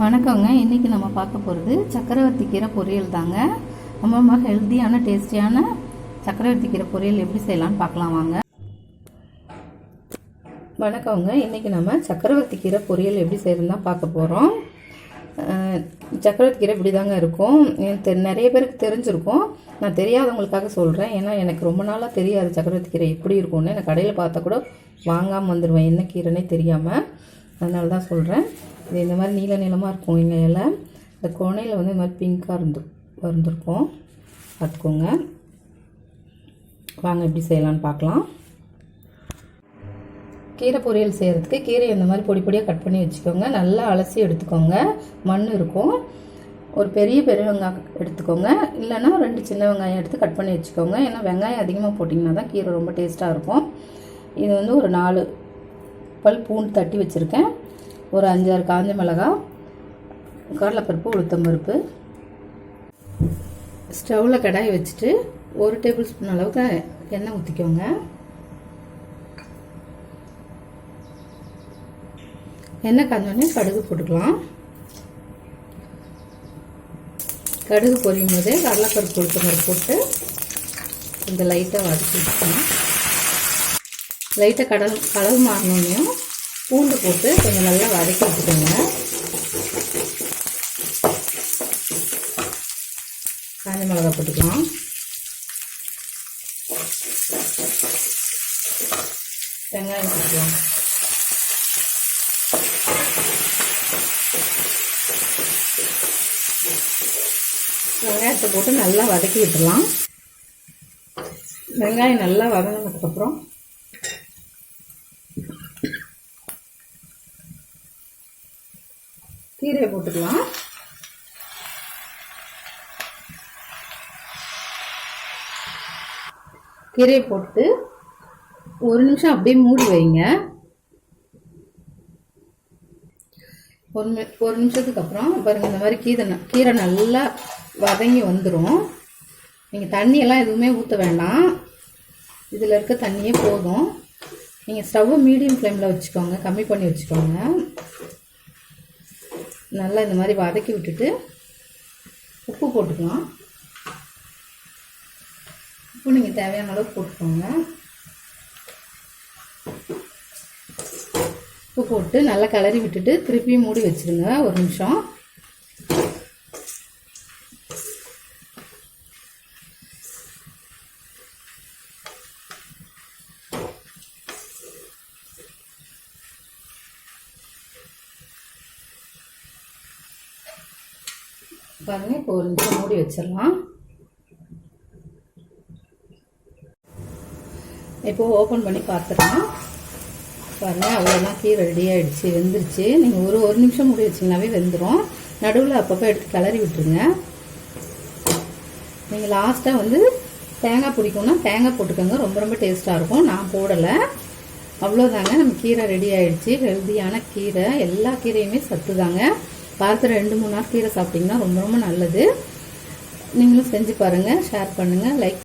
வணக்கங்க. இன்றைக்கி நம்ம பார்க்க போகிறது சக்கரவர்த்தி கீரை பொரியல் தாங்க. ரொம்ப ஹெல்த்தியான டேஸ்டியான சக்கரவர்த்தி கீரை பொரியல் எப்படி செய்யலான்னு பார்க்கலாம் வாங்க. வணக்கங்க. இன்றைக்கி நம்ம சக்கரவர்த்தி கீரை பொரியல் எப்படி செய்யறதுன்னு தான் பார்க்க போகிறோம். சக்கரவர்த்தி கீரை இப்படி தாங்க இருக்கும். நிறைய பேருக்கு தெரிஞ்சிருக்கும். நான் தெரியாதவங்களுக்காக சொல்கிறேன். ஏன்னா எனக்கு ரொம்ப நாளாக தெரியாது சக்கரவர்த்தி கீரை எப்படி இருக்கும்னு. நான் கடையில் பார்த்தா கூட வாங்காமல் வந்துடுவேன், என்ன கீரைன்னே தெரியாமல். அதனால தான் சொல்கிறேன். இது இந்த மாதிரி நீளமாக இருக்கும். எங்கள் இலை இந்த கோணையில் வந்து இந்த மாதிரி பிங்காக வந்துருக்கும். பார்த்துக்கோங்க. வாங்க எப்படி செய்யலான்னு பார்க்கலாம். கீரை பொரியல் செய்கிறதுக்கு கீரையை இந்த மாதிரி பொடி பொடியாக கட் பண்ணி வச்சுக்கோங்க. நல்லா அலசி எடுத்துக்கோங்க. மண் இருக்கும். ஒரு பெரிய வெங்காயம் எடுத்துக்கோங்க. இல்லைன்னா 2 சின்ன வெங்காயம் எடுத்து கட் பண்ணி வச்சுக்கோங்க. ஏன்னா வெங்காயம் அதிகமாக போட்டிங்கன்னா தான் கீரை ரொம்ப டேஸ்ட்டாக இருக்கும். இது வந்து ஒரு 4 பல் பூண்டு தட்டி வச்சுருக்கேன். ஒரு 5-6 காஞ்ச மிளகாய், கடலைப்பருப்பு, உளுத்தம்பருப்பு. ஸ்டவ்வில் கடாயை வச்சுட்டு 1 டேபிள் ஸ்பூன் அளவுக்கு எண்ணெய் ஊற்றிக்கோங்க. எண்ணெய் காஞ்சோடனே கடுகு போட்டுக்கலாம். கடுகு பொரியும் போதே கடலைப்பருப்பு, உளுத்தம்பருப்பு போட்டு கொஞ்சம் லைட்டாக வதக்கி வச்சுக்கணும். லைட்டாக கடல் மாறினோன்னையும் பூண்டு போட்டு கொஞ்சம் நல்லா வதக்கி வச்சுக்கோங்க. காஞ்ச மிளகாய் போட்டுக்கலாம். வெங்காயம் போட்டுக்கலாம். வெங்காயத்தை போட்டு நல்லா வதக்கி விட்டுடலாம். வெங்காயம் நல்லா வதங்கினதுக்கப்புறம் கீரையை போட்டுக்கலாம். கீரையை போட்டு 1 நிமிஷம் அப்படியே மூடி வைங்க. ஒரு நிமிஷத்துக்கு அப்புறம் பாருங்கள், இந்த மாதிரி கீரை நல்லா வதங்கி வந்துடும். நீங்கள் தண்ணியெல்லாம் எதுவுமே ஊற்ற வேண்டாம். இதில் இருக்க தண்ணியே போதும். நீங்கள் ஸ்டவ்வை மீடியம் ஃப்ளேமில் வச்சுக்கோங்க, கம்மி பண்ணி வச்சுக்கோங்க. நல்லா இந்த மாதிரி வதக்கி விட்டுட்டு உப்பு போட்டுக்கலாம். உப்பு நீங்கள் தேவையான அளவு போட்டுக்கோங்க. உப்பு போட்டு நல்லா கிளறி விட்டுட்டு திருப்பியும் மூடி வச்சுருங்க 1 நிமிஷம். பாருங்க, இப்போ 1 நிமிஷம் மூடி வச்சிடலாம். இப்போ ஓப்பன் பண்ணி பார்த்துடலாம். பாருங்கள், அவ்வளோதான், கீரை ரெடி ஆகிடுச்சு, வெந்துருச்சு. நீங்கள் ஒரு நிமிஷம் மூடி வச்சிங்கனாவே வெந்துடும். நடுவில் அப்பப்போ எடுத்து கிளறி விட்டுருங்க. நீங்கள் லாஸ்ட்டாக வந்து தேங்காய் பிடிக்கும்னா தேங்காய் போட்டுக்கோங்க. ரொம்ப டேஸ்ட்டாக இருக்கும். நான் போடலை. அவ்வளோதாங்க, நம்ம கீரை ரெடி ஆகிடுச்சு. ஹெல்த்தியான கீரை. எல்லா கீரையுமே சத்து தாங்க. வாரத்தில் 2-3 நாள் கீரை சாப்பிட்டிங்கன்னா ரொம்ப நல்லது. நீங்களும் செஞ்சு பாருங்கள், ஷேர் பண்ணுங்கள், லைக்